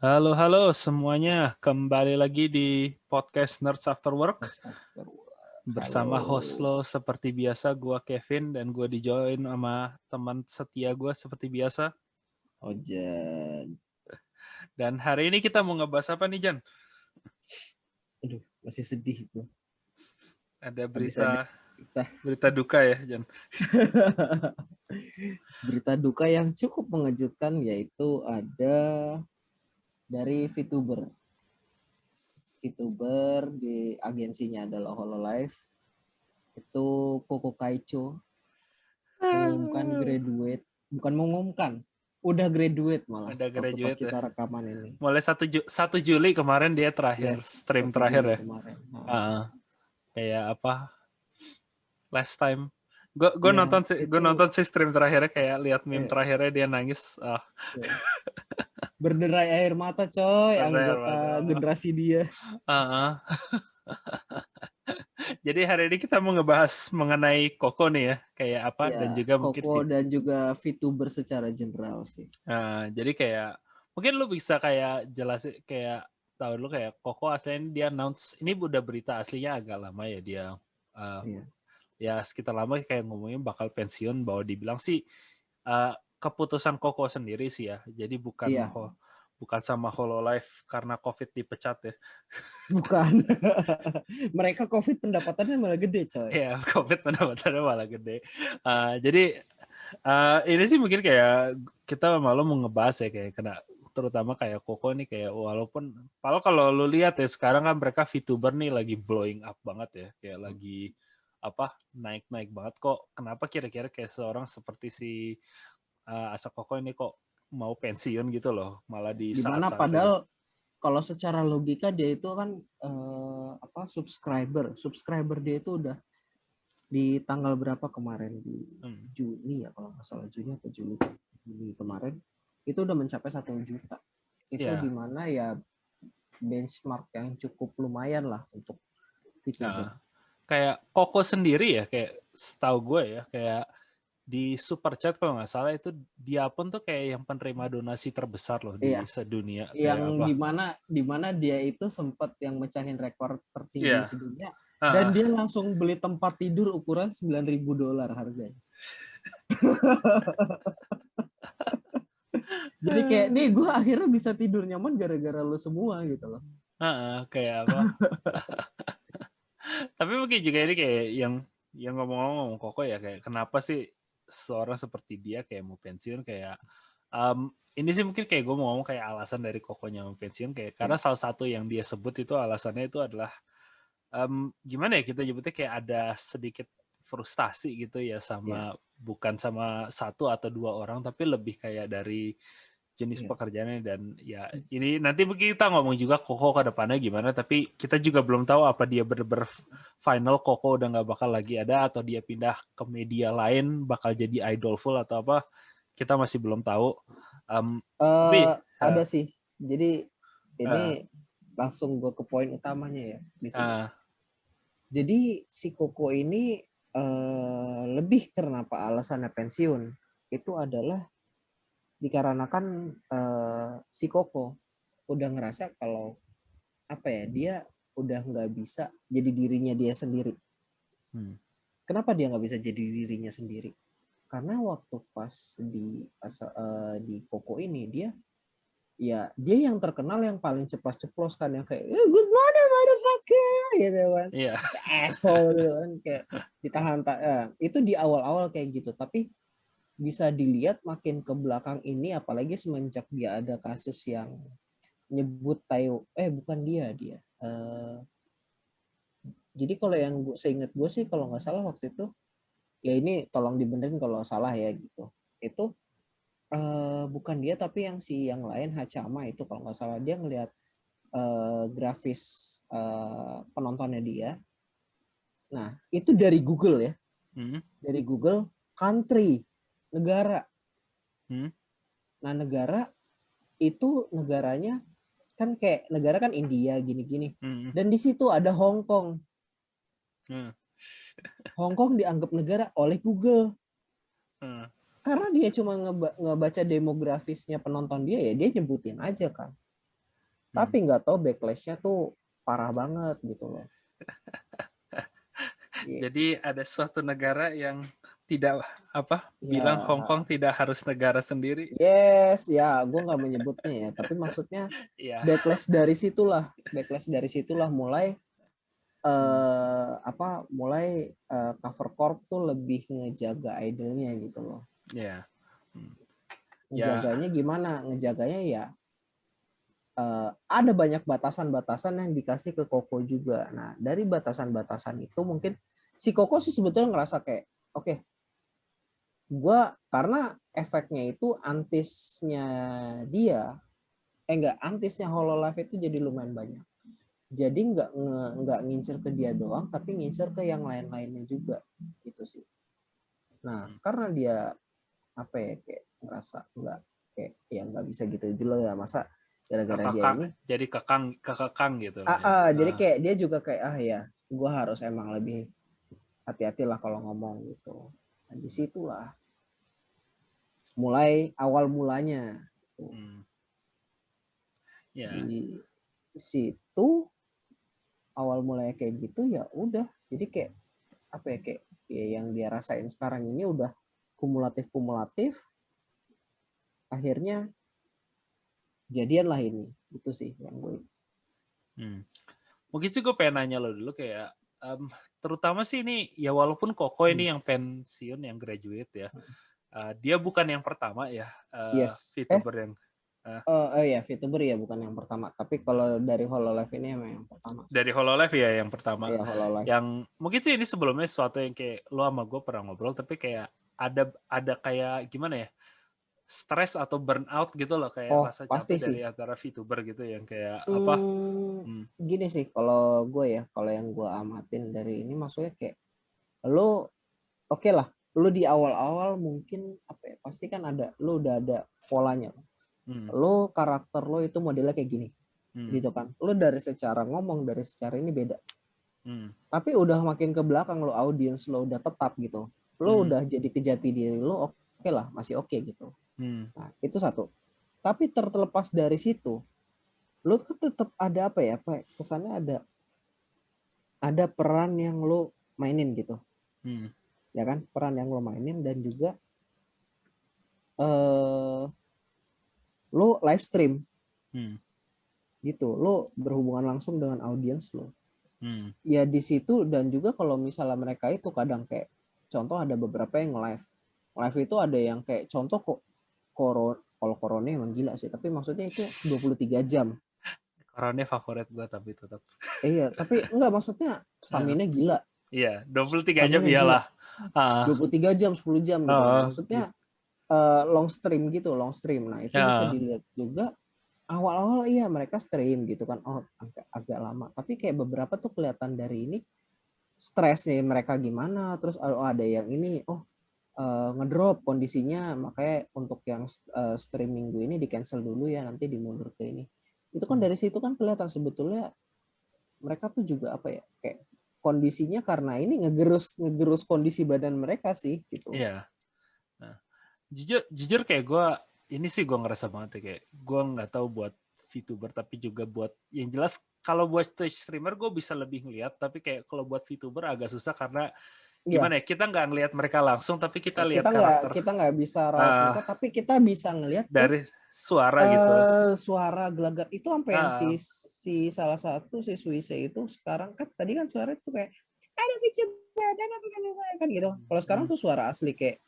Halo semuanya, kembali lagi di podcast Nerds After Work bersama Halo. host lo seperti biasa, gua Kevin, dan gua di-join sama teman setia gua seperti biasa. Ojan. Dan hari ini kita mau ngebahas apa nih, Jan? Aduh, masih sedih bro. Ada Habis ada berita duka ya, Jan? berita duka yang cukup mengejutkan, yaitu ada dari VTuber. VTuber di agensinya adalah Hololive. Itu Koko Kaicho bukan mengumumkan, udah graduate malah Udah waktu pas graduate ya. kita rekaman ini. Mulai 1 Juli kemarin dia terakhir, Yes, stream 1 terakhir Juli ya. kemarin. Kayak apa? Last time. Gue Ya, nonton sih stream terakhirnya, kayak lihat meme eh, terakhirnya dia nangis. ya. Berderai air mata coy, anggota generasi dia. Jadi hari ini kita mau ngebahas mengenai Koko nih ya, kayak apa, dan Ya, juga mungkin Koko dan juga VTuber secara general sih. jadi kayak mungkin lu bisa kayak jelasin, kayak tahu dulu kayak Koko aslinya dia announce ini, udah berita aslinya agak lama ya dia, uh, Iya. ya sekitar lama kayak ngomongin bakal pensiun, bahwa dibilang sih keputusan Koko sendiri sih ya, jadi bukan Iya, bukan sama Hololive karena COVID dipecat ya. bukan. Mereka COVID pendapatannya malah gede, coy. Ya, COVID pendapatannya malah gede. Jadi ini sih mungkin kayak kita malu mau ngebahas ya, kayak kena terutama kayak Koko nih, kayak walaupun kalau lu lihat ya sekarang kan mereka VTuber nih lagi blowing up banget ya, kayak lagi apa, naik banget. Kok kenapa kira-kira kayak seorang seperti si Asa Koko ini kok mau pensiun gitu loh, malah di Dimana saat-saat lagi. padahal kalau secara logika dia itu kan subscriber dia itu udah di tanggal berapa kemarin, di Juni ya kalau nggak salah, Juni atau Juli kemarin itu udah mencapai 1 juta. Itu Ya, dimana ya benchmark yang cukup lumayan lah untuk VTuber. kayak Koko sendiri ya, kayak setahu gue ya, kayak di Super Chat kalau nggak salah itu dia pun tuh kayak yang penerima donasi terbesar loh di Iya, sedunia, kayak yang apa. dimana dia itu sempat yang mecahin rekor tertinggi Iya. sedunia, dan Uh, dia langsung beli tempat tidur ukuran $9.000 harganya. Jadi kayak nih gue akhirnya bisa tidur nyaman gara-gara lo semua gitu loh. kayak apa. Tapi mungkin juga ini kayak yang ngomong-ngomong Koko ya, kayak kenapa sih seorang seperti dia kayak mau pensiun, kayak ini sih mungkin kayak gue mau ngomong kayak alasan dari Kokonya mau pensiun, kayak karena Ya, salah satu yang dia sebut itu alasannya itu adalah gimana ya kita nyebutnya, kayak ada sedikit frustasi gitu ya, ya, bukan sama satu atau dua orang, tapi lebih kayak dari jenis ya. pekerjaannya. Dan ya ini nanti kita ngomong juga Koko ke depannya gimana, tapi kita juga belum tahu apa dia bener-bener final Koko udah nggak bakal lagi ada, atau dia pindah ke media lain bakal jadi idol full atau apa, kita masih belum tahu. Tapi Ada sih. Jadi ini langsung gue ke poin utamanya ya di sini. Jadi si Koko ini lebih kenapa alasannya pensiun itu adalah dikarenakan si Koko udah ngerasa kalau apa ya, dia udah nggak bisa jadi dirinya dia sendiri. Kenapa dia nggak bisa jadi dirinya sendiri? Karena waktu pas di Koko ini dia yang terkenal yang paling ceplos-ceplos kan, yang kayak good morning motherfucker gitu kan, Iya. asshole gitu kan, kayak ditahan itu di awal-awal kayak gitu. Tapi bisa dilihat makin ke belakang ini, apalagi semenjak dia ada kasus yang nyebut bukan dia jadi kalau yang seingat gue sih, kalau nggak salah waktu itu, ya ini tolong dibenerin kalau salah ya gitu, itu bukan dia tapi yang lain, Hachama itu kalau nggak salah, dia ngelihat grafis penontonnya dia. Nah itu dari Google ya, dari Google country, negara. Nah negara itu negaranya kan kayak negara kan India gini-gini, dan di situ ada Hong Kong. Hong Kong dianggap negara oleh Google. Karena dia cuma ngebaca demografisnya penonton dia, ya dia nyebutin aja kan. Tapi nggak tahu backlash-nya tuh parah banget gitu loh. Jadi ada suatu negara yang tidak bilang Hong Kong tidak harus negara sendiri. Yes, ya, gue nggak menyebutnya ya, tapi maksudnya backlash dari situlah mulai cover corp tuh lebih ngejaga idolnya gitu loh. Iya. Ngejaganya gimana? Ngejaganya ya ada banyak batasan-batasan yang dikasih ke Koko juga. Nah, dari batasan-batasan itu mungkin si Koko sih sebetulnya ngerasa kayak, oke, gue karena efeknya itu antisnya Hololive itu jadi lumayan banyak. Jadi nggak ngincer ke dia doang, tapi ngincer ke yang lain-lainnya juga, gitu sih. Nah, karena dia kayak ngerasa nggak bisa gitu dulu ya, masa gara-gara dia ini jadi kekang gitu. Jadi kayak dia juga kayak ya gue harus emang lebih hati-hati lah kalau ngomong gitu. Nah, disitulah mulai awal mulanya gitu. Di situ awal mulanya kayak gitu ya udah, jadi kayak kayak yang dia rasain sekarang ini udah kumulatif akhirnya jadian lah ini. Itu sih yang gue mungkin sih gue pengen nanya lo dulu kayak terutama sih ini ya walaupun Koko ini yang pensiun, yang graduate ya, dia bukan yang pertama ya VTuber yang VTuber ya bukan yang pertama, tapi kalau dari Hololive ini emang yang pertama. Dari Hololive ya yang pertama. Iya, Hololive. Yang mungkin sih ini sebelumnya sesuatu yang kayak lo sama gue pernah ngobrol, tapi kayak ada kayak gimana ya, stres atau burnout gitu loh, kayak rasa capek dari antara VTuber gitu yang kayak Gini sih kalau gue ya, kalau yang gue amatin dari ini maksudnya kayak lo oke lah, lo di awal-awal mungkin pasti kan lo udah ada polanya. Lo karakter lo itu modelnya kayak gini. Gitu kan. Lo dari secara ngomong, dari secara ini beda. Tapi udah makin ke belakang lo audiens lo udah tetap gitu. Lo udah jadi kejati diri lo, oke lah, masih oke gitu. Nah, itu satu. Tapi terlepas dari situ, lo tuh tetap ada kesannya ada peran yang lo mainin gitu. Ya kan, peran yang lo mainin dan juga lo live stream gitu, lo berhubungan langsung dengan audiens lo. Ya di situ, dan juga kalau misalnya mereka itu kadang kayak contoh ada beberapa yang live itu ada yang kayak contoh kok kalau Corona emang gila sih, tapi maksudnya itu 23 jam. Corona favorit gue tapi tetap. Iya, tapi enggak, maksudnya stamina gila. Iya, 23 jam iyalah. 23 jam, 10 jam gitu kan. Maksudnya long stream. Nah, itu bisa dilihat juga awal-awal iya mereka stream gitu kan. Oh, agak lama. Tapi kayak beberapa tuh kelihatan dari ini stresnya mereka gimana. Terus ada yang ini ngedrop kondisinya, makanya untuk yang stream minggu ini di cancel dulu ya, nanti dimundur ke ini. Itu kan dari situ kan kelihatan sebetulnya mereka tuh juga kayak kondisinya karena ini ngegerus kondisi badan mereka sih gitu. Iya. Nah, jujur kayak gue ini sih gue ngerasa banget ya, kayak gue nggak tahu buat VTuber tapi juga buat yang jelas kalau buat Twitch streamer gue bisa lebih ngeliat, tapi kayak kalau buat VTuber agak susah karena gimana ya, kita nggak ngelihat mereka langsung tapi kita lihat karakter. Kita nggak bisa raut mereka, tapi kita bisa ngelihat dari suara gitu. Suara gelagat itu sampai yang si salah satu si Suise itu sekarang kan tadi kan suara itu kayak ada VTuber kan gitu. Kalau sekarang tuh suara asli kayak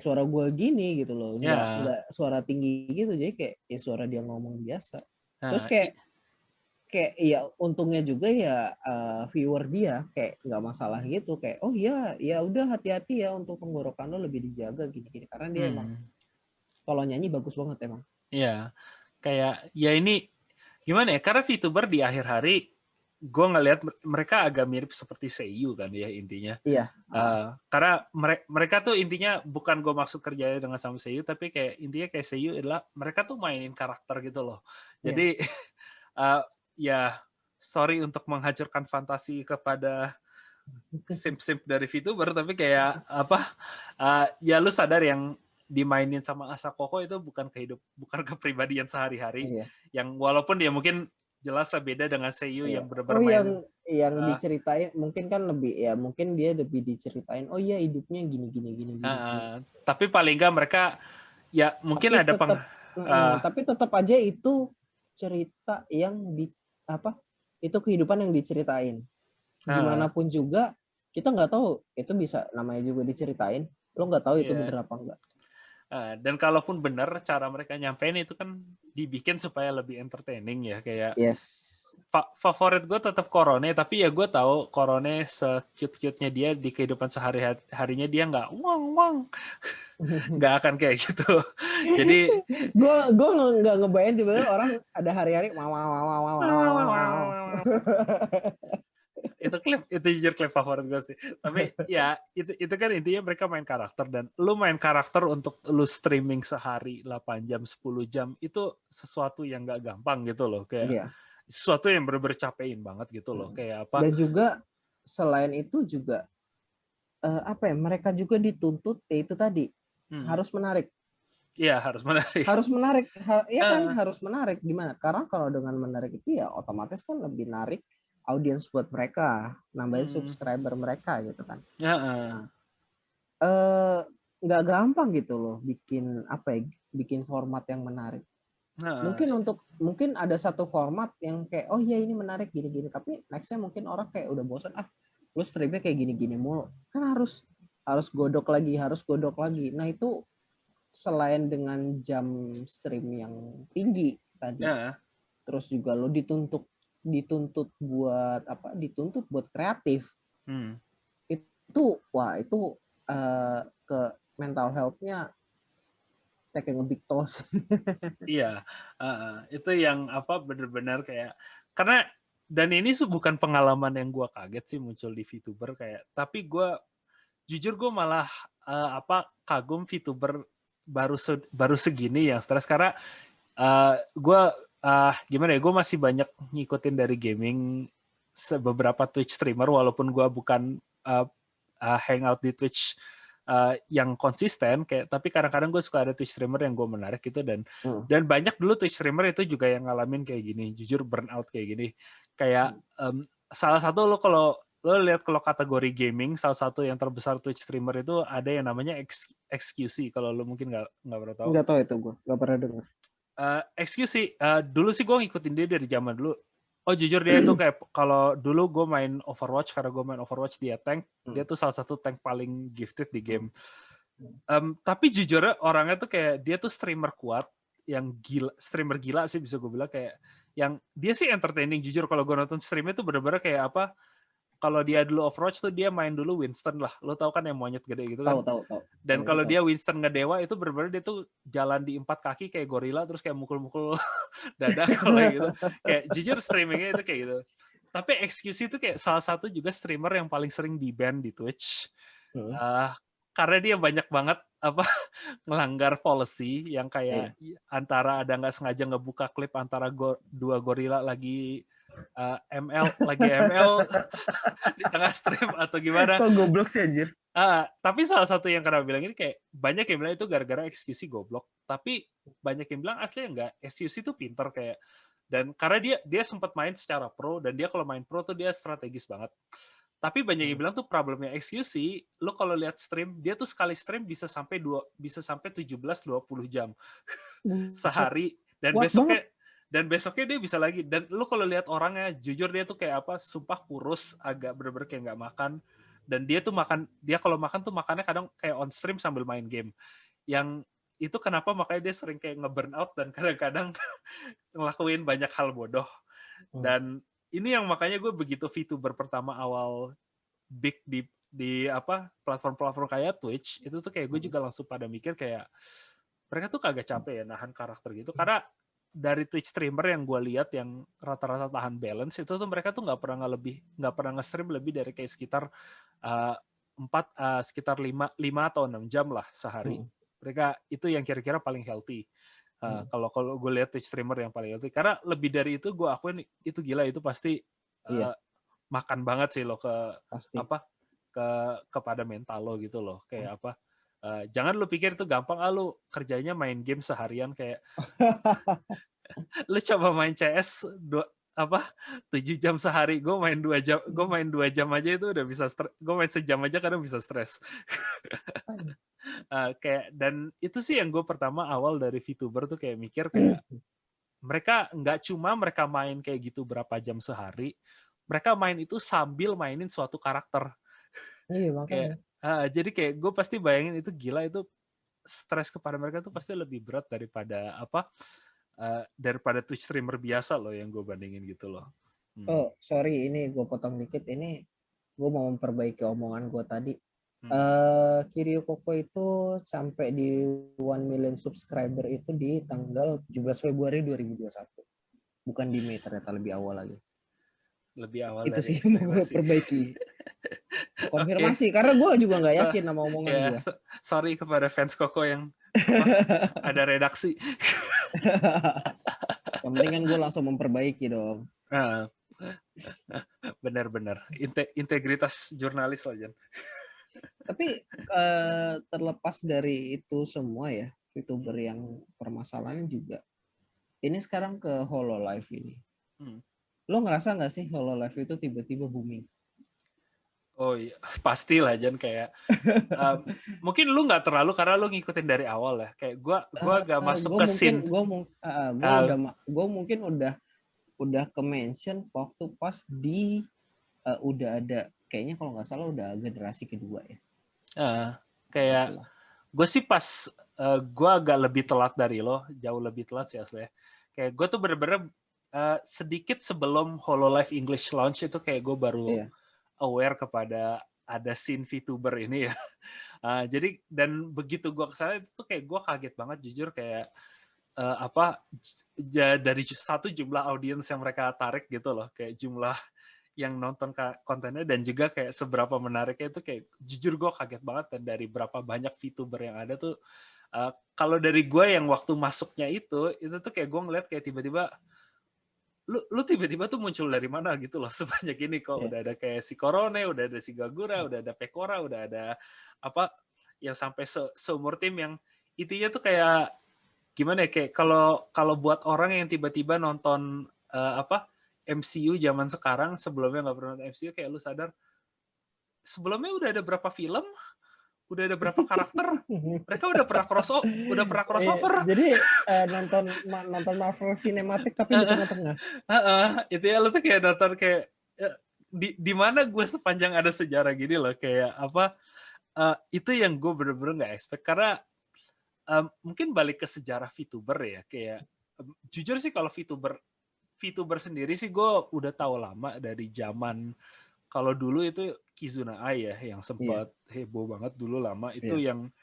suara gue gini gitu loh, nggak suara tinggi gitu, jadi kayak suara dia ngomong biasa. Terus kayak ya untungnya juga ya viewer dia kayak nggak masalah gitu, kayak oh iya ya udah hati-hati ya untuk tenggorokan lo lebih dijaga gini-gini, karena dia emang kalau nyanyi bagus banget emang. Iya, kayak ya ini gimana ya, karena VTuber di akhir hari gue ngelihat mereka agak mirip seperti Seiyu kan ya intinya. Iya. Karena mereka tuh intinya bukan gue maksud kerjanya dengan sama Seiyu, tapi kayak intinya kayak Seiyu adalah mereka tuh mainin karakter gitu loh. Jadi ya sorry untuk menghancurkan fantasi kepada simp-simp dari VTuber, tapi kayak ya lu sadar yang dimainin sama Asakoko itu bukan kepribadian sehari-hari, yang walaupun dia mungkin jelas lah beda dengan Seiyu Iya. yang benar-benar main. Yang diceritain mungkin kan lebih ya, mungkin dia lebih diceritain. Oh iya hidupnya gini. Tapi paling nggak mereka ya mungkin tapi ada tapi tetap aja itu cerita yang itu kehidupan yang diceritain. Gimana pun juga kita nggak tahu itu bisa namanya juga diceritain. Lo nggak tahu itu bener apa enggak. Dan kalaupun benar cara mereka nyampein itu kan dibikin supaya lebih entertaining ya, kayak favorit gue tetap Korone, tapi ya gue tahu Korone se-cute-cute-nya dia di kehidupan sehari-harinya dia nggak nggak akan kayak gitu. Jadi gue nggak ngebayang tiba-tiba orang ada hari-hari itu jujur klip favorit gue sih. Tapi ya itu kan intinya mereka main karakter, dan lu main karakter untuk lu streaming sehari 8 jam 10 jam itu sesuatu yang gak gampang gitu loh, kayak sesuatu yang bener-bener capein banget gitu loh, kayak apa. Dan juga selain itu juga mereka juga dituntut itu tadi harus menarik. Iya, harus menarik. Harus menarik. Harus menarik. Gimana? Karena kalau dengan menarik itu ya otomatis kan lebih narik audiens buat mereka, nambahin subscriber mereka gitu kan. Nggak gampang gitu loh bikin format yang menarik. Mungkin ada satu format yang kayak oh iya ini menarik gini-gini, tapi nextnya mungkin orang kayak udah bosan, lu streamnya kayak gini-gini mulu. Kan harus godok lagi. Nah itu selain dengan jam stream yang tinggi tadi, terus juga lo dituntut buat kreatif. Itu ke mental health-nya kayak nge-big toss. Iya, itu yang bener-bener kayak, karena dan ini bukan pengalaman yang gue kaget sih muncul di VTuber kayak, tapi jujur gue malah kagum VTuber baru segini yang stres, karena gue gimana ya, gue masih banyak ngikutin dari gaming beberapa Twitch streamer, walaupun gue bukan hangout di Twitch yang konsisten kayak, tapi kadang-kadang gue suka ada Twitch streamer yang gue menarik gitu, dan banyak dulu Twitch streamer itu juga yang ngalamin kayak gini, jujur burnout kayak gini, kayak salah satu lo lihat kalau kategori gaming, salah satu yang terbesar Twitch streamer itu ada yang namanya XQC, kalau lo mungkin nggak pernah tahu. Nggak tahu itu, gue nggak pernah dengar. XQC dulu sih gue ngikutin dia dari zaman dulu. Oh jujur dia itu kayak, kalau dulu gue main Overwatch, karena gue main Overwatch dia tank, dia tuh salah satu tank paling gifted di game. Tapi jujur orangnya tuh kayak dia tuh streamer kuat, yang streamer gila sih bisa gue bilang, kayak yang dia sih entertaining jujur. Kalau gue nonton streamnya tuh bener-bener kayak kalau dia dulu Overwatch tuh dia main dulu Winston lah, lo tau kan yang monyet gede gitu kan. Tahu. Dan kalau dia Winston ngedewa itu bener-bener dia tuh jalan di 4 kaki kayak gorila, terus kayak mukul-mukul dada kalau gitu. Kayak jujur streamingnya itu kayak gitu. Tapi XQC itu kayak salah satu juga streamer yang paling sering di-ban di Twitch. Karena dia banyak banget ngelanggar policy yang kayak antara ada nggak sengaja ngebuka klip antara dua gorila lagi ML di tengah stream atau gimana. Kok goblok sih anjir. Tapi salah satu yang karena bilang ini kayak banyak yang bilang itu gara-gara XQC goblok, tapi banyak yang bilang aslinya enggak, XQC itu pinter kayak, dan karena dia sempat main secara pro, dan dia kalau main pro tuh dia strategis banget. Tapi banyak yang bilang tuh problemnya XQC, lo kalau lihat stream dia tuh sekali stream bisa sampai 17-20 jam sehari, dan besoknya dia bisa lagi. Dan lu kalau lihat orangnya, jujur dia tuh kayak sumpah kurus, agak bener-bener kayak nggak makan. Dan dia kalau makan tuh makannya kadang kayak on stream sambil main game. Yang itu kenapa makanya dia sering kayak nge-burn out dan kadang-kadang ngelakuin banyak hal bodoh. Dan ini yang makanya gue begitu VTuber pertama awal big di platform-platform kayak Twitch, itu tuh kayak gue juga langsung pada mikir kayak, mereka tuh kagak capek ya nahan karakter gitu. Karena dari Twitch streamer yang gue lihat yang rata-rata tahan balance itu tuh mereka tuh nggak pernah nge-stream lebih dari kayak sekitar 5 atau 6 jam lah sehari. Mereka itu yang kira-kira paling healthy. Kalau gue lihat Twitch streamer yang paling healthy, karena lebih dari itu gue akuin itu gila, itu pasti makan banget sih lo kepada mental lo gitu loh, kayak jangan lu pikir itu gampang, lu kerjanya main game seharian kayak lu coba main CS apa 7 jam sehari, gue main 2 jam aja itu udah bisa gue main sejam aja kadang bisa stres. Kayak, dan itu sih yang gue pertama awal dari VTuber tuh kayak mikir kayak mereka nggak cuma mereka main kayak gitu berapa jam sehari, mereka main itu sambil mainin suatu karakter. Iya Kayak makanya. jadi kayak gue pasti bayangin itu gila, itu stres kepada mereka tuh pasti lebih berat daripada daripada Twitch streamer biasa loh yang gue bandingin gitu loh. Oh sorry, ini gue potong dikit, ini gue mau memperbaiki omongan gue tadi. Kiryu Koko itu sampai di 1 million subscriber itu di tanggal 17 Februari 2021. Bukan di Mei, ternyata lebih awal lagi. Lebih awal Itu dari sih yang mau gue ekspektasi. perbaiki. Konfirmasi, karena gue juga nggak yakin sama omongan gue. Sorry kepada fans Koko yang ada redaksi. Yang penting kan gue langsung memperbaiki dong. Benar-benar. Integritas jurnalis lah, Jan. Tapi terlepas dari itu semua ya, VTuber yang permasalahan juga. Ini sekarang ke Hololive ini. Lo ngerasa nggak sih Hololive itu tiba-tiba booming? Oh iya, pastilah Jan, kayak mungkin lu nggak terlalu karena lu ngikutin dari awal ya. Kayak gue agak masuk ke scene. Gue mungkin udah ke mention waktu pas di udah ada, kayaknya kalau nggak salah udah generasi kedua ya. Kayak gue sih pas gue agak lebih telat dari lo, jauh lebih telat sih asli. Kayak gue tuh bener-bener sedikit sebelum Hololive English launch itu kayak gue baru aware kepada ada scene VTuber ini ya. Jadi dan begitu gue kesana itu tuh kayak gue kaget banget jujur, kayak dari satu jumlah audiens yang mereka tarik gitu loh, kayak jumlah yang nonton kontennya dan juga kayak seberapa menariknya itu, kayak jujur gue kaget banget. Dan dari berapa banyak VTuber yang ada tuh, kalau dari gue yang waktu masuknya itu tuh kayak gue ngeliat kayak tiba-tiba lu tiba-tiba tuh muncul dari mana gitu loh, sebanyak ini kok. Udah ada kayak si Korone, udah ada si Gagura, udah ada Pekora, udah ada yang sampai seumur tim yang intinya tuh kayak gimana ya, kayak kalau buat orang yang tiba-tiba nonton MCU zaman sekarang, sebelumnya nggak pernah nonton MCU, kayak lu sadar sebelumnya udah ada berapa film, udah ada berapa karakter, mereka udah pernah crossover. Jadi nonton Marvel Cinematic tapi di tengah-tengah. Itu ya, lu tuh kayak nonton kayak di mana gue sepanjang ada sejarah gini loh, kayak itu yang gue bener-bener nggak expect. Karena mungkin balik ke sejarah VTuber ya, kayak jujur sih kalau VTuber sendiri sih gue udah tahu lama, dari zaman kalau dulu itu Kizuna Ai ya, yang sempat heboh banget dulu lama itu. Yang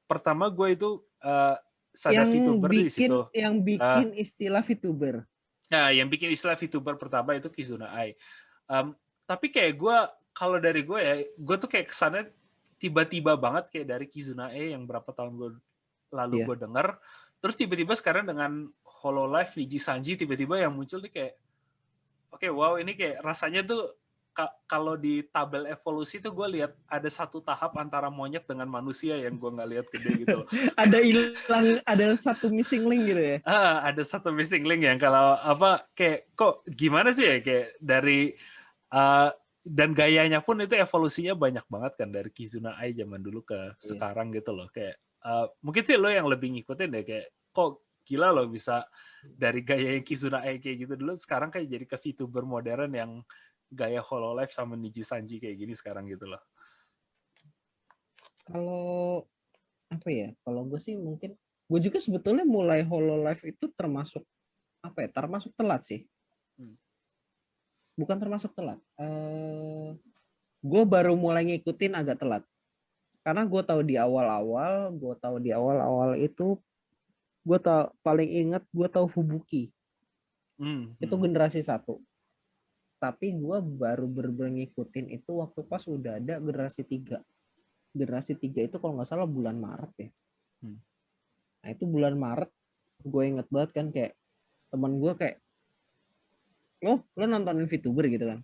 pertama gue itu sadar VTuber di situ. Yang bikin istilah VTuber. Nah, yang bikin istilah VTuber pertama itu Kizuna Ai. Tapi kayak gue, kalau dari gue ya, gue tuh kayak kesannya tiba-tiba banget, kayak dari Kizuna Ai yang berapa tahun lalu gue denger, terus tiba-tiba sekarang dengan Hololive Niji Sanji tiba-tiba yang muncul nih, kayak oke, wow, ini kayak rasanya tuh kalau di tabel evolusi tuh gue lihat ada satu tahap antara monyet dengan manusia yang gue nggak lihat gede gitu. ada satu missing link gitu ya. Ada satu missing link yang kalau kayak kok gimana sih ya, kayak dari dan gayanya pun itu evolusinya banyak banget kan, dari Kizuna Ai zaman dulu ke sekarang gitu loh. Kayak mungkin sih lo yang lebih ngikutin deh, kayak kok gila lo bisa dari gaya yang Kizuna Ai kayak gitu dulu, sekarang kayak jadi ke VTuber modern yang gaya Hololive sama Niji Sanji kayak gini sekarang gitu loh. Kalau kalau gue sih mungkin gue juga sebetulnya mulai Hololive itu termasuk termasuk telat sih. Bukan termasuk telat. Gue baru mulai ngikutin agak telat. Karena gue tahu di awal-awal itu gue paling ingat gue tahu Fubuki. Itu generasi 1. Tapi gue baru bener-bener ngikutin itu waktu pas udah ada generasi 3. Generasi 3 itu kalau nggak salah bulan Maret ya. Nah itu bulan Maret, gue inget banget kan, kayak teman gue kayak, lo nontonin VTuber gitu kan?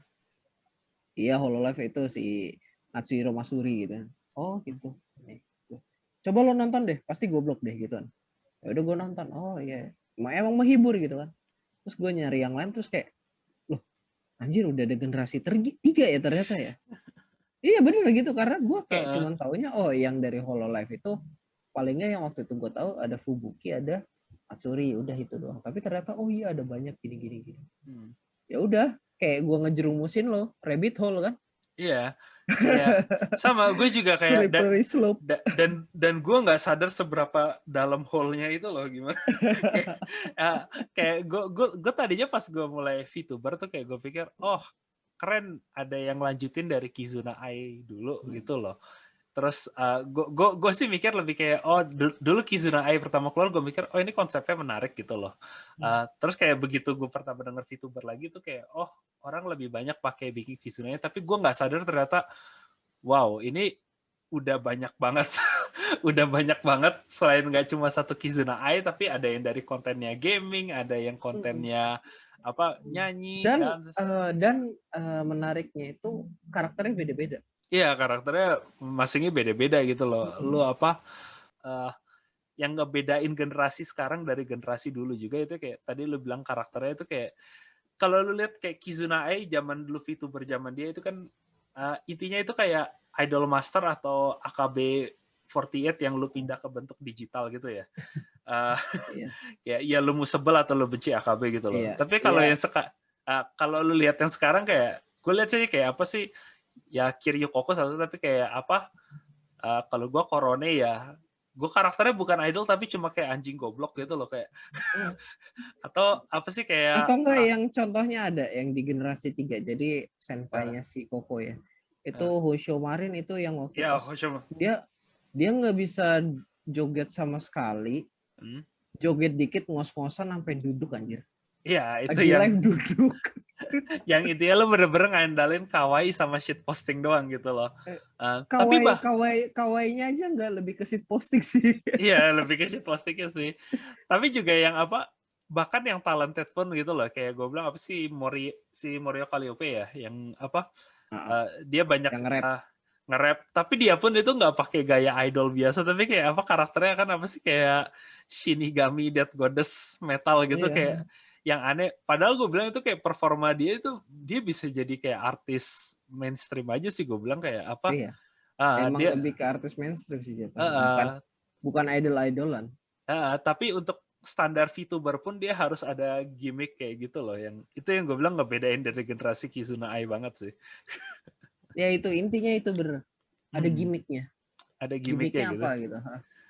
Iya, Hololive itu si Natsuhiro Masuri gitu kan. Oh gitu. Coba lo nonton deh, pasti goblok deh gitu kan. Ya udah gue nonton, oh iya, emang menghibur gitu kan. Terus gue nyari yang lain, terus kayak anjir udah ada generasi 3 ya ternyata ya. Iya bener gitu, karena gue kayak cuman taunya yang dari Hololive itu palingnya yang waktu itu gue tahu ada Fubuki, ada Matsuri, udah itu doang. Tapi ternyata iya ada banyak gini. Ya udah, kayak gue ngejerumusin lo, rabbit hole kan? Iya, kayak sama gue juga kayak dan gue nggak sadar seberapa dalam hole-nya itu loh gimana. kayak gue tadinya pas gue mulai VTuber tuh kayak gue pikir keren ada yang lanjutin dari Kizuna Ai dulu gitu loh. Terus gue sih mikir lebih kayak dulu Kizuna Ai pertama keluar gue mikir ini konsepnya menarik gitu loh. Terus kayak begitu gue pertama denger VTuber lagi tuh kayak orang lebih banyak pakai bikin Kizuna Ai, tapi gue nggak sadar ternyata wow ini udah banyak banget. Udah banyak banget selain nggak cuma satu Kizuna Ai tapi ada yang dari kontennya gaming, ada yang kontennya nyanyi dan menariknya itu karakternya beda-beda. Iya, karakternya masingnya beda-beda gitu loh. Lu yang ngebedain generasi sekarang dari generasi dulu juga itu kayak tadi lu bilang karakternya itu kayak kalau lu lihat kayak Kizuna Ai zaman dulu VTuber zaman dia itu kan intinya itu kayak Idol Master atau AKB48 yang lu pindah ke bentuk digital gitu ya. Ya lu mau sebel atau lu benci AKB gitu loh. Tapi kalau yang kalau lu lihat yang sekarang kayak gue lihat sih kayak apa sih ya Kiryu Koko satu tapi kayak kalau gue Korone ya gue karakternya bukan idol tapi cuma kayak anjing goblok gitu loh kayak atau apa sih kayak atau enggak yang contohnya ada yang di generasi 3 jadi senpainya si Koko ya itu Hosho Marin itu yang waktu dia nggak bisa joget sama sekali joget dikit ngos-ngosan sampai duduk anjir. Iya, itu lagi live duduk. Yang intinya lo bener-bener ngandalin kawaii sama shit posting doang gitu loh. Kawaiinya aja nggak lebih ke shit posting sih. Iya, lebih ke shit postingnya sih. Tapi juga yang bahkan yang talented pun gitu loh. Kayak gue bilang si Morio Calliope ya, yang dia banyak nge-rap. Tapi dia pun itu nggak pakai gaya idol biasa, tapi kayak karakternya kan kayak Shinigami Death Goddess metal gitu kayak yang aneh. Padahal gue bilang itu kayak performa dia bisa jadi kayak artis mainstream aja sih gue bilang kayak emang dia lebih ke artis mainstream sih bukan idol-idolan. Tapi untuk standar VTuber pun dia harus ada gimmick kayak gitu loh. Yang itu yang gue bilang ngebedain dari generasi Kizuna Ai banget sih. Ya itu intinya itu bener. Ada gimmicknya. Ada gimmicknya apa gitu.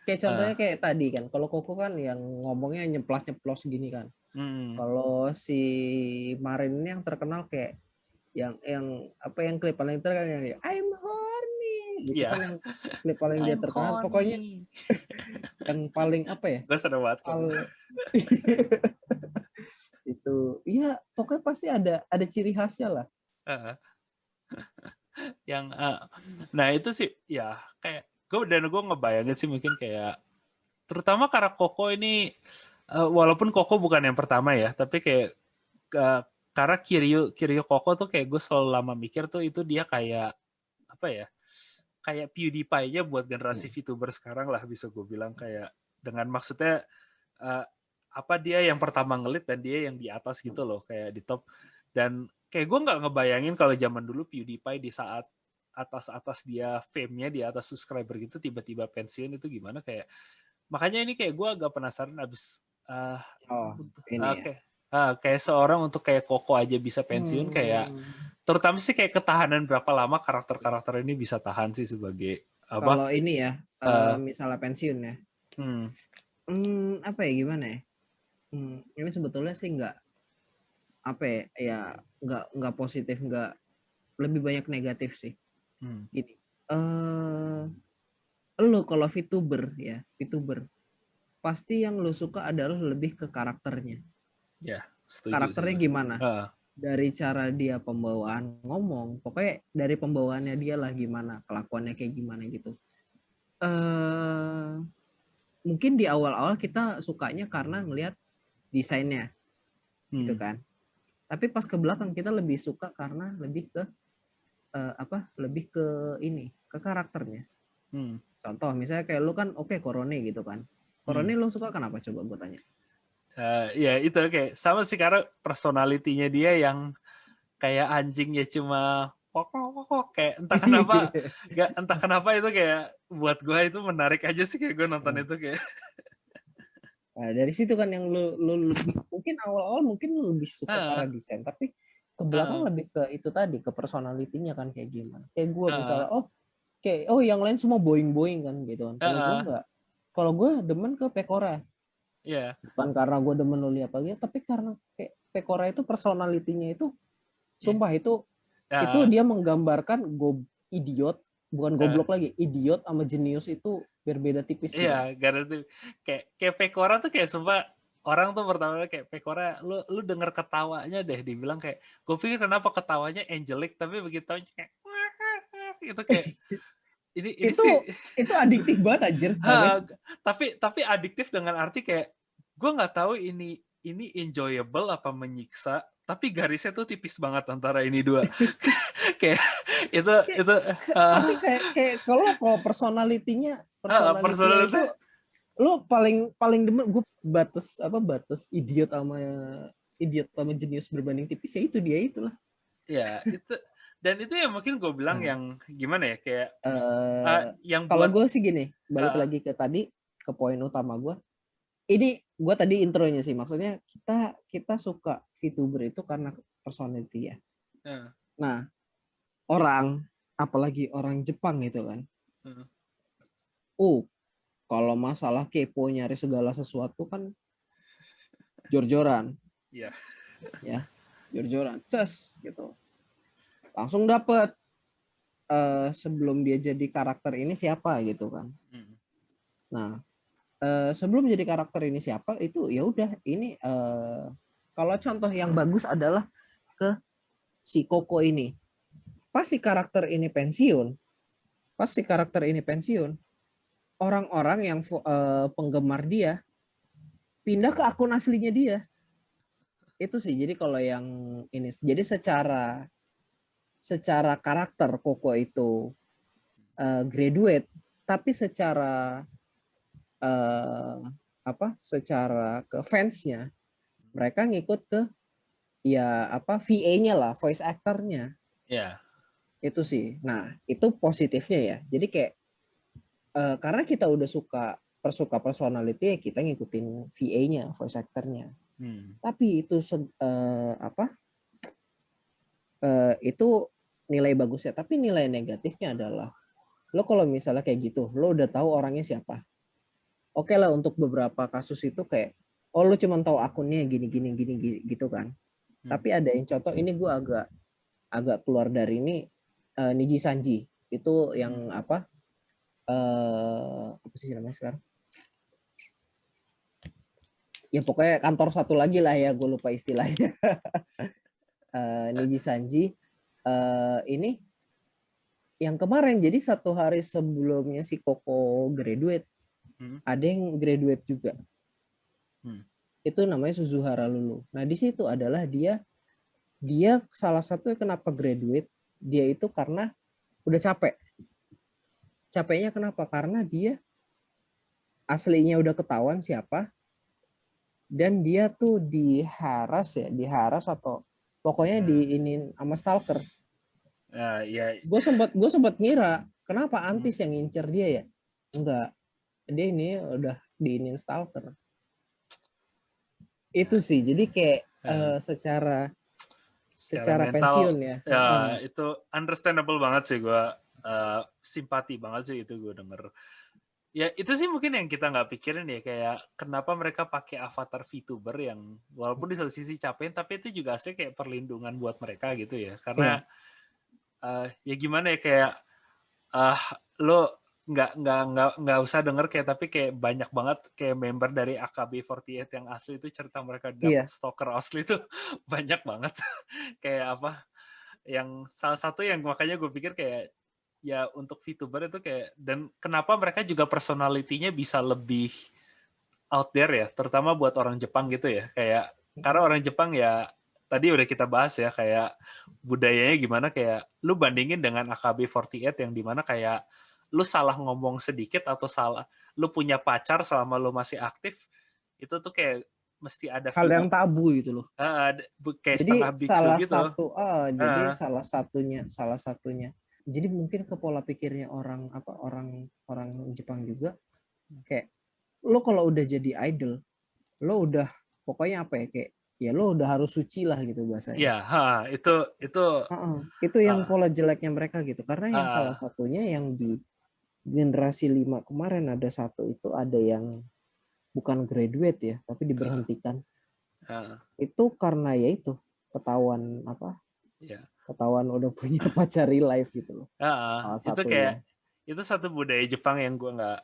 Kayak contohnya kayak tadi kan. Kalau Koko kan yang ngomongnya nyeplos gini kan. Kalau si Marin ini yang terkenal kayak yang klip paling terkenal yang I'm horny gitu kan yang klip paling dia terkenal pokoknya yang paling gue seneng banget itu iya pokoknya pasti ada ciri khasnya lah yang nah itu sih ya kayak gue ngebayangin sih mungkin kayak terutama karena Koko ini walaupun Koko bukan yang pertama ya tapi kayak karena Kiryu Koko tuh kayak gue selalu lama mikir tuh itu dia kayak kayak PewDiePie-nya buat generasi VTuber sekarang lah bisa gue bilang kayak dengan maksudnya dia yang pertama ngelit dan dia yang di atas gitu loh kayak di top dan kayak gue nggak ngebayangin kalau zaman dulu PewDiePie di saat atas dia fame-nya di atas subscriber gitu tiba-tiba pensiun itu gimana kayak makanya ini kayak gue agak penasaran abis kayak seorang untuk kayak Koko aja bisa pensiun kayak terutama sih kayak ketahanan berapa lama karakter-karakter ini bisa tahan sih sebagai kalau ini ya misalnya pensiun ya gimana ya ini sebetulnya sih nggak nggak positif nggak lebih banyak negatif sih gini lo kalau VTuber pasti yang lo suka adalah lebih ke karakternya karakternya sih. Gimana dari cara dia pembawaan ngomong pokoknya dari pembawaannya dia lah gimana kelakuannya kayak gimana gitu mungkin di awal-awal kita sukanya karena ngelihat desainnya gitu kan tapi pas ke belakang kita lebih suka karena lebih ke lebih ke ke karakternya contoh misalnya kayak lu kan Korone gitu kan Korone lu suka kenapa coba gue tanya ya itu kayak sama sih karena personality-nya dia yang kayak anjing ya cuma kok kayak entah kenapa itu kayak buat gue itu menarik aja sih kayak gue nonton itu kayak. Nah, dari situ kan yang lu lebih mungkin awal-awal mungkin lu lebih suka cara desain, tapi ke belakang lebih ke itu tadi, ke personality-nya kan kayak gimana. Kayak gue misalnya yang lain semua boing-boing kan gitu kan. Kalau gue enggak. Kalau gue demen ke Pekora. Iya. Bukan karena gue demen lu lihat apa tapi karena kayak Pekora itu personality-nya itu sumpah itu dia menggambarkan idiot, bukan goblok lagi, idiot sama jenius itu berbeda tipis. Iya, gitu. Kayak Pekora tuh kayak sumpah orang tuh pertama kayak Pekora, lu denger ketawanya deh, dibilang kayak, gue pikir kenapa ketawanya angelic, tapi begitu kayak itu kayak ini sih itu adiktif banget anjir. Tapi adiktif dengan arti kayak gue nggak tahu ini enjoyable apa menyiksa, tapi garisnya tuh tipis banget antara ini dua. Kayak itu tapi kayak kalau personality-nya itu lu paling demen gue batas idiot sama jenius berbanding tipis ya itu dia itulah. Ya, itu ya mungkin gue bilang yang gimana ya kayak yang kalau gue sih gini, balik lagi ke tadi ke poin utama gue. Ini gue tadi intronya sih, maksudnya kita suka VTuber itu karena personality ya. Nah, apalagi orang Jepang gitu kan. Kalau masalah kepo nyari segala sesuatu kan jor-joran. Iya. Ya, jor-joran. Ces gitu. Langsung dapet sebelum dia jadi karakter ini siapa gitu kan. Nah, sebelum jadi karakter ini siapa itu ya udah ini kalau contoh yang bagus adalah ke si Koko ini. Pas si karakter ini pensiun, orang-orang yang penggemar dia pindah ke akun aslinya dia. Itu sih. Jadi kalau yang ini, jadi secara karakter Koko itu graduate, tapi secara secara ke fansnya mereka ngikut ke VA-nya lah, voice actor-nya. Iya. Itu sih. Nah, itu positifnya ya. Jadi kayak karena kita udah suka personality, kita ngikutin VA-nya, voice actor-nya. Tapi itu itu nilai bagusnya. Tapi nilai negatifnya adalah lo kalau misalnya kayak gitu, lo udah tahu orangnya siapa. Oke lah, untuk beberapa kasus itu kayak lo cuma tahu akunnya gini gitu kan. Tapi ada yang contoh ini gue agak keluar dari ini, Niji Sanji itu yang apa sih namanya sekarang? Ya pokoknya kantor satu lagi lah ya, gue lupa istilahnya. Niji Sanji ini yang kemarin, jadi satu hari sebelumnya si Koko graduate, ada yang graduate juga. Itu namanya Suzuhara Lulu. Nah di situ adalah dia salah satu kenapa graduate, dia itu karena udah capek. Capeknya kenapa? Karena dia aslinya udah ketahuan siapa, dan dia tuh diharas atau pokoknya diinin sama stalker. Ya. Gue sempat ngira kenapa Antis yang ngincer dia ya? Enggak, dia ini udah diinin stalker. Itu sih, jadi kayak secara mental, pensiun ya. Itu understandable banget sih, gue simpati banget sih itu gue denger. Ya itu sih mungkin yang kita nggak pikirin ya, kayak kenapa mereka pakai avatar VTuber yang walaupun di satu sisi capein, tapi itu juga asli kayak perlindungan buat mereka gitu ya. Karena ya gimana ya, kayak lo nggak usah denger kayak, tapi kayak banyak banget kayak member dari AKB48 yang asli itu cerita mereka dapat stalker asli itu banyak banget. Kayak apa? Yang salah satu yang makanya gue pikir kayak ya untuk VTuber itu kayak, dan kenapa mereka juga personality-nya bisa lebih out there ya, terutama buat orang Jepang gitu ya, kayak karena orang Jepang ya tadi udah kita bahas ya, kayak budayanya gimana, kayak lu bandingin dengan AKB48 yang dimana kayak lu salah ngomong sedikit atau lu punya pacar selama lu masih aktif, itu tuh kayak mesti ada hal yang tabu gitu loh. Kayak Jadi setengah biksu gitu. Salah satunya. Jadi mungkin ke pola pikirnya orang Jepang juga kayak lo kalau udah jadi idol, lo udah pokoknya apa ya kayak ya lo udah harus suci lah gitu bahasanya. Iya, Itu yang pola jeleknya mereka gitu. Karena yang salah satunya yang di generasi 5 kemarin ada satu itu ada yang bukan graduate ya, tapi diberhentikan. Itu karena ya itu ketahuan ketahuan udah punya pacar real life gitu loh. Salah itu kayak itu satu budaya Jepang yang gue nggak,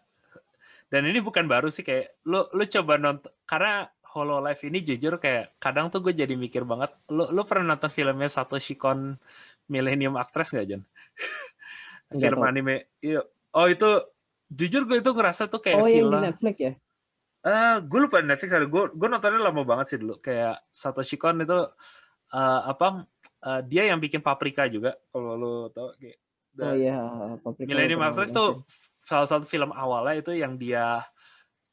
dan ini bukan baru sih, kayak lu coba nonton, karena Hololive ini jujur kayak kadang tuh gue jadi mikir banget, lu pernah nonton filmnya Satoshi Kon Millennium Actress nggak, Jon? Film anime. Iya. Oh itu jujur gue itu ngerasa tuh kayak film. Yang di Netflix ya? Gue lupa Netflix ada. Gue nontonnya lama banget sih dulu. Kayak Satoshi Kon itu dia yang bikin Paprika juga, kalau lo tau. Kayak, Paprika. Millennium Actress tuh salah satu film awalnya itu yang dia,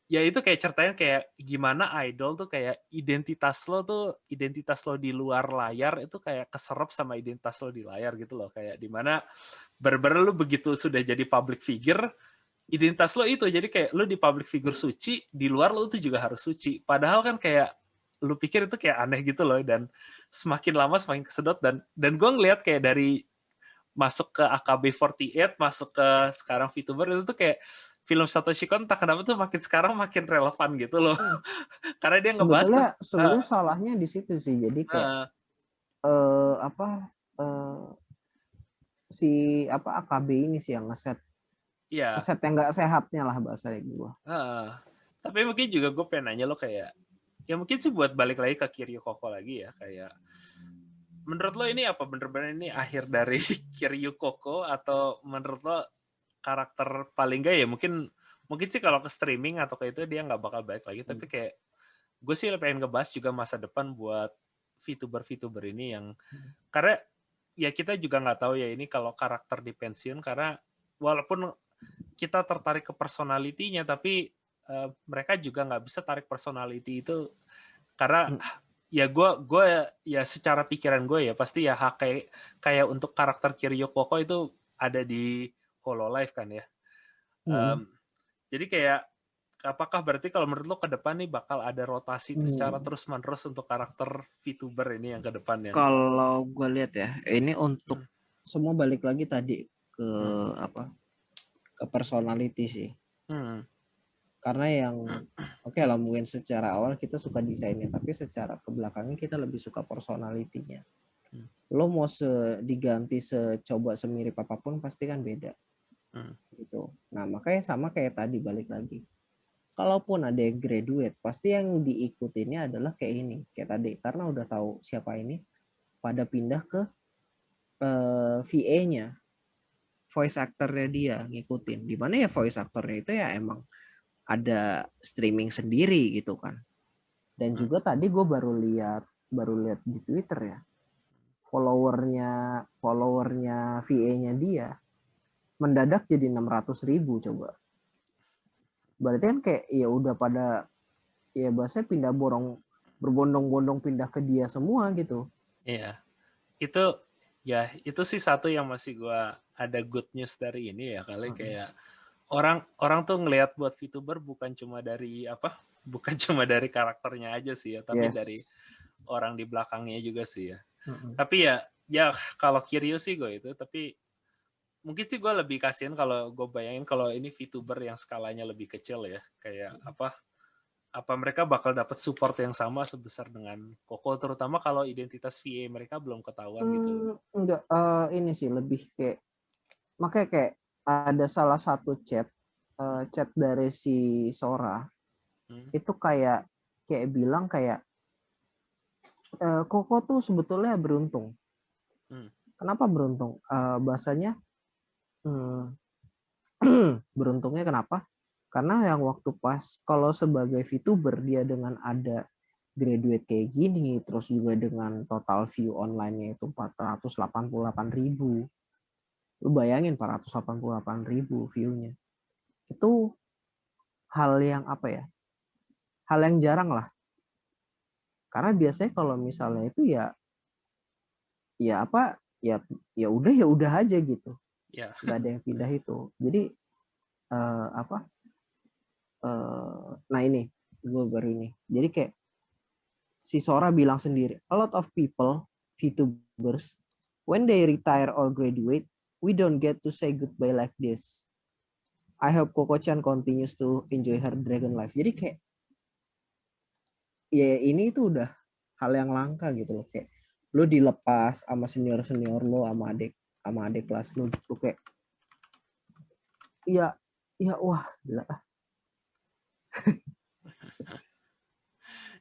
ya itu kayak ceritanya kayak gimana idol tuh kayak identitas lo di luar layar itu kayak keserap sama identitas lo di layar gitu loh. Kayak dimana bener-bener lo begitu sudah jadi public figure, identitas lo itu jadi kayak lo di public figure suci, di luar lo tuh juga harus suci. Padahal kan kayak lo pikir itu kayak aneh gitu loh, dan semakin lama semakin kesedot, dan gue ngeliat kayak dari masuk ke AKB48, masuk ke sekarang VTuber, itu tuh kayak film Satoshi Kon entah kenapa tuh makin sekarang makin relevan gitu loh. Karena dia ngebahas sebetulnya salahnya di situ sih. Jadi kayak AKB ini sih yang ngeset yang nggak sehatnya lah bahasa gue. Tapi mungkin juga gue pengen nanya lo kayak, ya mungkin sih buat balik lagi ke Kiryu Koko lagi ya, kayak menurut lo ini apa bener-bener ini akhir dari Kiryu Koko, atau menurut lo karakter paling gak ya mungkin sih kalau ke streaming atau kayak itu dia nggak bakal balik lagi, tapi kayak gue sih pengen ngebahas juga masa depan buat VTuber ini yang karena ya kita juga nggak tahu ya ini kalau karakter di pensiun, karena walaupun kita tertarik ke personalitinya, tapi mereka juga nggak bisa tarik personality itu, karena ya gue ya secara pikiran gue ya pasti ya kayak untuk karakter Kiryu Koko itu ada di Hololive kan ya. Jadi kayak apakah berarti kalau menurut lo ke depan nih bakal ada rotasi secara terus-menerus untuk karakter VTuber ini yang ke depannya? Kalau gue lihat ya, ini untuk semua balik lagi tadi ke ke personality sih. Karena yang oke lah mungkin secara awal kita suka desainnya, tapi secara kebelakangnya kita lebih suka personalitinya. Lo mau diganti secoba semirip apapun pasti kan beda. Gitu. Nah makanya sama kayak tadi balik lagi. Kalaupun ada yang graduate, pasti yang diikutinnya adalah kayak ini, kayak tadi. Karena udah tahu siapa ini, pada pindah ke VA-nya, voice actor-nya dia ngikutin. Dimana ya voice actor-nya itu ya emang ada streaming sendiri gitu kan. Dan juga tadi gue baru lihat di Twitter ya, followernya VA-nya dia mendadak jadi 600.000 coba. Berarti kan kayak ya udah pada ya bahasa pindah berbondong-bondong pindah ke dia semua gitu. Iya. Itu sih satu yang masih gue ada good news dari ini ya, kali kayak orang tuh ngelihat buat VTuber bukan cuma dari karakternya aja sih ya, tapi dari orang di belakangnya juga sih ya. Tapi ya kalau Kiryu sih gue itu, tapi mungkin sih gue lebih kasihan kalau gue bayangin kalau ini VTuber yang skalanya lebih kecil ya, kayak apa mereka bakal dapat support yang sama sebesar dengan Koko, terutama kalau identitas VA mereka belum ketahuan gitu. Enggak, ini sih lebih kayak makanya kayak ada salah satu chat dari si Sora itu kayak bilang kayak Koko tuh sebetulnya beruntung. Kenapa beruntung? Bahasanya beruntungnya kenapa? Karena yang waktu pas kalau sebagai VTuber dia dengan ada graduate kayak gini, terus juga dengan total view online-nya itu 488.000. Lu bayangin 488.000 view-nya. Itu hal yang apa ya? Hal yang jarang lah. Karena biasanya kalau misalnya itu ya apa ya udah aja gitu. Ya. Nggak ada yang pindah itu. Jadi nah ini gue baru ini. Jadi kayak si Sora bilang sendiri, a lot of people, VTubers, when they retire or graduate, we don't get to say goodbye like this. I hope Koko-chan continues to enjoy her dragon life. Jadi kayak ya ini itu udah hal yang langka gitu loh, kayak lo dilepas sama senior lo sama adik kelas lo gitu kayak iya wah gila.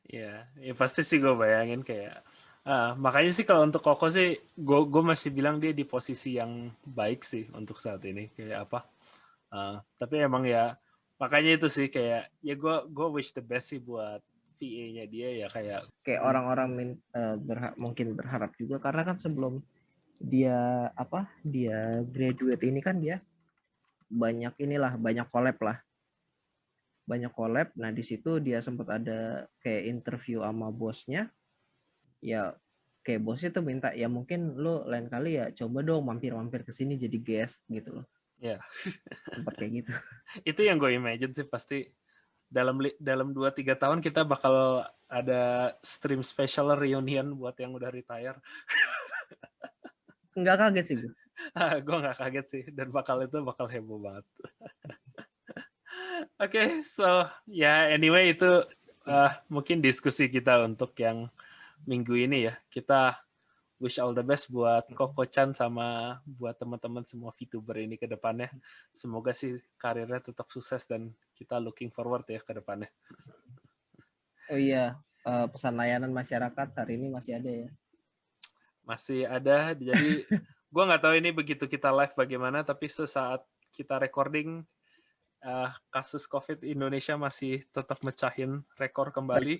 Ya pasti sih gue bayangin kayak makanya sih kalau untuk Koko sih gue masih bilang dia di posisi yang baik sih untuk saat ini kayak apa. Tapi emang ya makanya itu sih kayak ya gue wish the best sih buat VA-nya dia ya kayak orang-orang mungkin berharap juga karena kan sebelum dia graduate ini kan dia banyak collab. Nah di situ dia sempat ada kayak interview sama bosnya, ya kayak bosnya tuh minta ya mungkin lo lain kali ya coba dong mampir ke sini jadi guest gitu loh. Ya. Sempat kayak gitu. Itu yang gue imagine sih pasti dalam 2-3 tahun kita bakal ada stream special reunion buat yang udah retire. Nggak kaget sih gue. Gue nggak kaget sih dan bakal heboh banget. Oke, so anyway itu mungkin diskusi kita untuk yang minggu ini ya. Kita wish all the best buat Koko-chan sama buat teman-teman semua VTuber ini ke depannya. Semoga sih karirnya tetap sukses dan kita looking forward ya ke depannya. Oh iya, pesan layanan masyarakat hari ini masih ada ya? Masih ada, jadi gue nggak tahu ini begitu kita live bagaimana, tapi sesaat kita recording kasus COVID Indonesia masih tetap mecahin rekor kembali.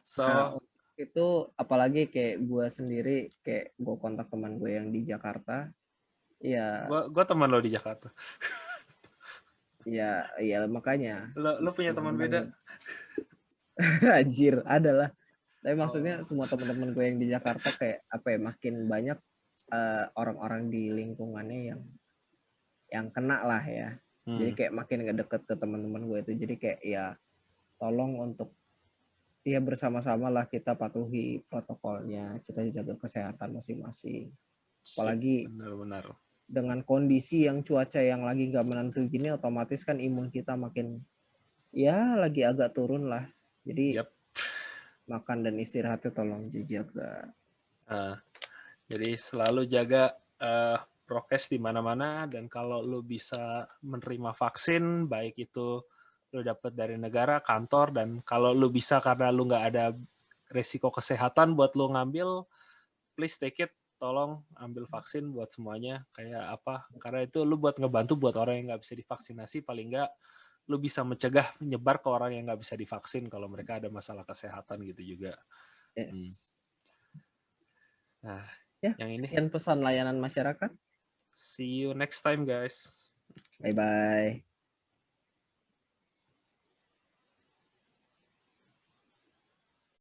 So itu apalagi kayak gue sendiri kayak gue kontak teman gue yang di Jakarta, ya. Gue teman lo di Jakarta. Ya makanya. Lo punya teman beda? Anjir, ada lah. Tapi maksudnya semua teman-teman gue yang di Jakarta kayak apa ya, makin banyak orang-orang di lingkungannya yang kena lah ya. Jadi kayak makin gak deket ke teman-teman gue itu. Jadi kayak ya tolong untuk ya bersama-sama lah kita patuhi protokolnya, kita jaga kesehatan masing-masing. Apalagi benar-benar dengan kondisi yang cuaca yang lagi gak menentu gini, otomatis kan imun kita makin ya lagi agak turun lah. Jadi makan dan istirahatnya tolong dijaga. Jadi selalu jaga prokes di mana-mana, dan kalau lo bisa menerima vaksin, baik itu lo dapat dari negara, kantor, dan kalau lo bisa karena lo nggak ada resiko kesehatan buat lo ngambil, please take it. Tolong ambil vaksin buat semuanya. Kayak apa? Karena itu lo buat ngebantu buat orang yang nggak bisa divaksinasi, paling nggak lo bisa mencegah menyebar ke orang yang nggak bisa divaksin kalau mereka ada masalah kesehatan gitu juga. Yes. Nah, ya, yang ini. Sekian pesan layanan masyarakat. See you next time, guys. Bye-bye.